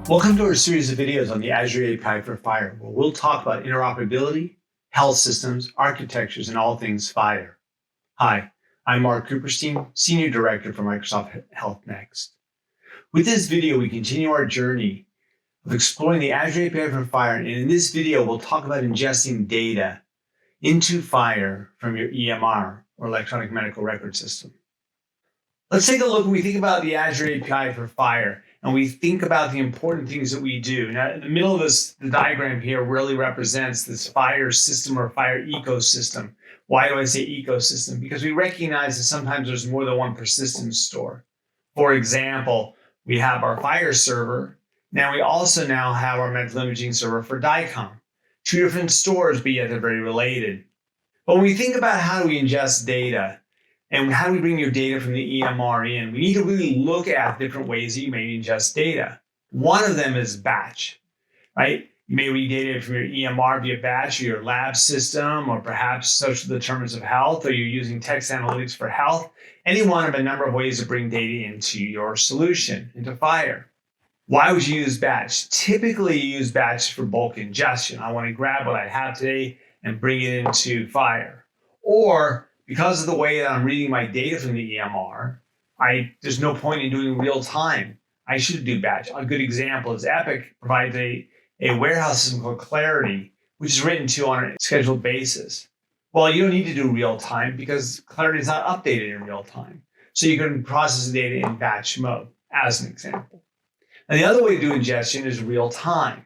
Welcome to our series of videos on the Azure API for FHIR, where we'll talk about interoperability, health systems, architectures, and all things FHIR. Hi, I'm Marc Kuperstein, Senior Director for Microsoft Health Next. With this video, we continue our journey of exploring the Azure API for FHIR, and in this video, we'll talk about ingesting data into FHIR from your EMR, or electronic medical record system. Let's take a look when we think about the Azure API for FHIR, and we think about the important things that we do. Now, in the middle of the diagram here really represents this FHIR system or FHIR ecosystem. Why do I say ecosystem? Because we recognize that sometimes there's more than one persistence store. For example, we have our FHIR server. Now we also have our medical imaging server for DICOM. Two different stores, but yet they're very related. But when we think about how do we ingest data, and how do we bring your data from the EMR in? We need to really look at different ways that you may ingest data. One of them is batch, right? You may read data from your EMR via batch or your lab system, or perhaps social determinants of health, or you're using text analytics for health. Any one of a number of ways to bring data into your solution, into FHIR. Why would you use batch? Typically, you use batch for bulk ingestion. I want to grab what I have today and bring it into FHIR. Or because of the way that I'm reading my data from the EMR, there's no point in doing real time. I should do batch. A good example is Epic provides a warehouse system called Clarity, which is written to on a scheduled basis. Well, you don't need to do real time because Clarity is not updated in real time. So you can process the data in batch mode, as an example. And the other way to do ingestion is real time.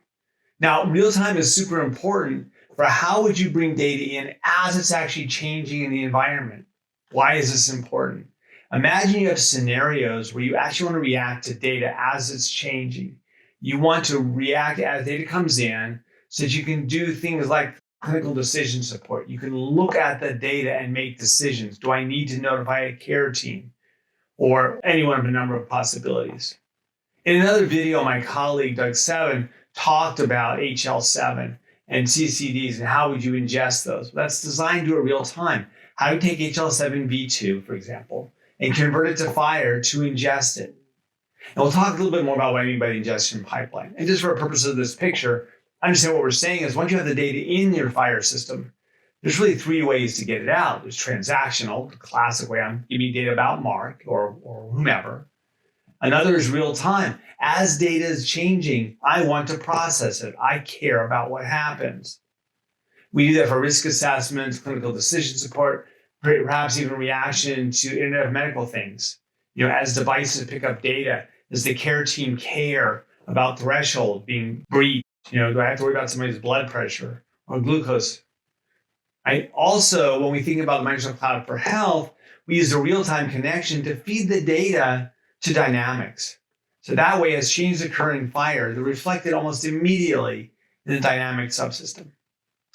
Now, real time is super important for how would you bring data in as it's actually changing in the environment. Why is this important? Imagine you have scenarios where you actually want to react to data as it's changing. You want to react as data comes in so that you can do things like clinical decision support. You can look at the data and make decisions. Do I need to notify a care team? Or any one of a number of possibilities. In another video, my colleague, Doug Seven, talked about HL7 and CCDs and how would you ingest those. That's designed to do it real time. How do you take HL7 V2, for example, and convert it to FHIR to ingest it? And we'll talk a little bit more about what I mean by the ingestion pipeline. And just for the purpose of this picture, understand what we're saying is once you have the data in your FHIR system, there's really three ways to get it out. There's transactional, the classic way I'm giving you data about Mark or whomever. Another is real time. As data is changing, I want to process it. I care about what happens. We do that for risk assessments, clinical decision support, perhaps even reaction to Internet of Medical Things. As devices pick up data, does the care team care about threshold being breached? Do I have to worry about somebody's blood pressure or glucose? Also, when we think about the Microsoft Cloud for Health, we use a real-time connection to feed the data to Dynamics. So that way, as changes occur in FHIR, they're reflected almost immediately in the Dynamics subsystem.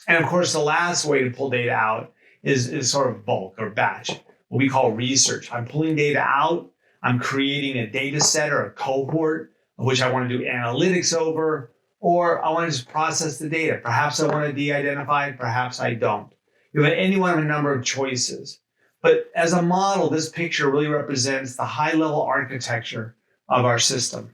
And of course, the last way to pull data out is sort of bulk or batch, what we call research. I'm pulling data out, I'm creating a data set or a cohort of which I want to do analytics over, or I want to just process the data. Perhaps I want to de-identify it, perhaps I don't. You have any one of a number of choices. But as a model, this picture really represents the high-level architecture of our system.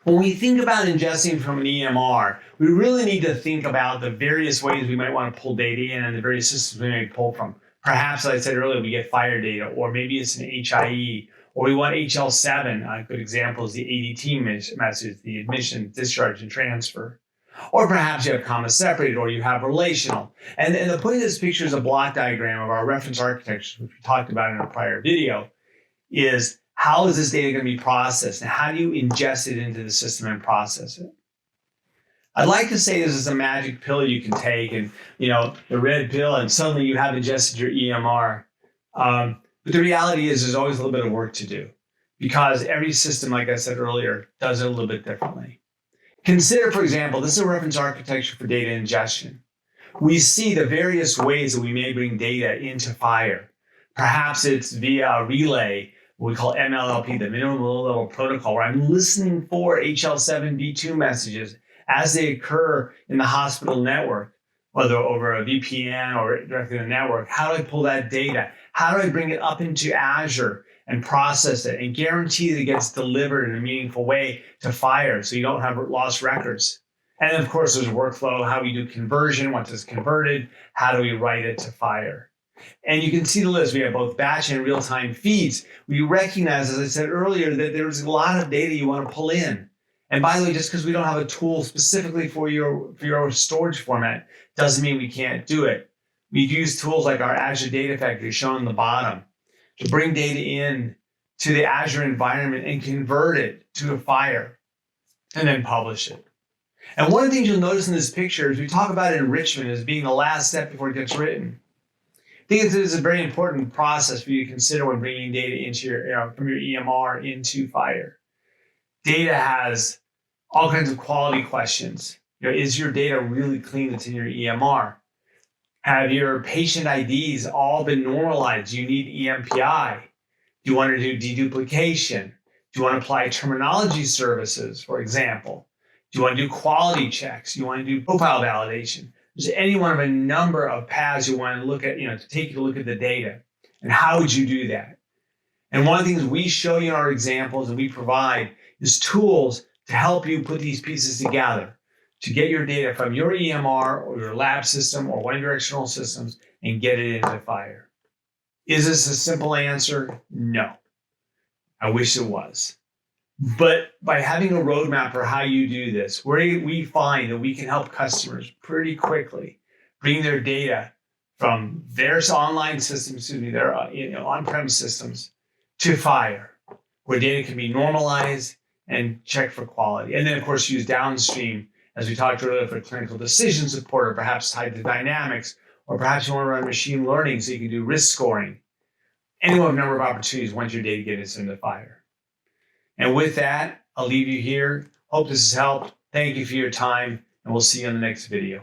When we think about ingesting from an EMR, we really need to think about the various ways we might want to pull data in and the various systems we may pull from. Perhaps, as I said earlier, we get FHIR data, or maybe it's an HIE, or we want HL7. A good example is the ADT message, the admission, discharge, and transfer. Or perhaps you have comma separated, or you have relational. And the point of this picture is a block diagram of our reference architecture, which we talked about in a prior video, is how is this data going to be processed, and how do you ingest it into the system and process it? I'd like to say this is a magic pill you can take, and the red pill, and suddenly you have ingested your EMR. But the reality is there's always a little bit of work to do, because every system, like I said earlier, does it a little bit differently. Consider, for example, this is a reference architecture for data ingestion. We see the various ways that we may bring data into FHIR. Perhaps it's via a relay, what we call MLLP, the minimum low-level protocol, where I'm listening for HL7 V2 messages as they occur in the hospital network, whether over a VPN or directly in the network. How do I pull that data? How do I bring it up into Azure and process it and guarantee that it gets delivered in a meaningful way to FHIR so you don't have lost records. And then, of course, there's workflow, how we do conversion, once it's converted, how do we write it to FHIR. And you can see the list. We have both batch and real-time feeds. We recognize, as I said earlier, that there's a lot of data you want to pull in. And by the way, just because we don't have a tool specifically for your storage format doesn't mean we can't do it. We use tools like our Azure Data Factory shown on the bottom to bring data in to the Azure environment and convert it to a FHIR and then publish it. And one of the things you'll notice in this picture is we talk about enrichment as being the last step before it gets written. I think it's a very important process for you to consider when bringing data into from your EMR into FHIR. Data has all kinds of quality questions. Is your data really clean that's in your EMR? Have your patient IDs all been normalized? Do you need EMPI? Do you want to do deduplication? Do you want to apply terminology services, for example? Do you want to do quality checks? Do you want to do profile validation? There's any one of a number of paths you want to look at, to take a look at the data. And how would you do that? And one of the things we show you in our examples and we provide is tools to help you put these pieces together to get your data from your EMR or your lab system or one of your external systems and get it into FHIR. Is this a simple answer? No. I wish it was. But by having a roadmap for how you do this, we find that we can help customers pretty quickly bring their data from their online systems, their on-prem systems to FHIR, where data can be normalized and checked for quality. And then, of course, use downstream, as we talked earlier, for clinical decision support, or perhaps tied to dynamics, or perhaps you want to run machine learning so you can do risk scoring. Any one of a number of opportunities once your data gets into FHIR. And with that, I'll leave you here. Hope this has helped. Thank you for your time, and we'll see you on the next video.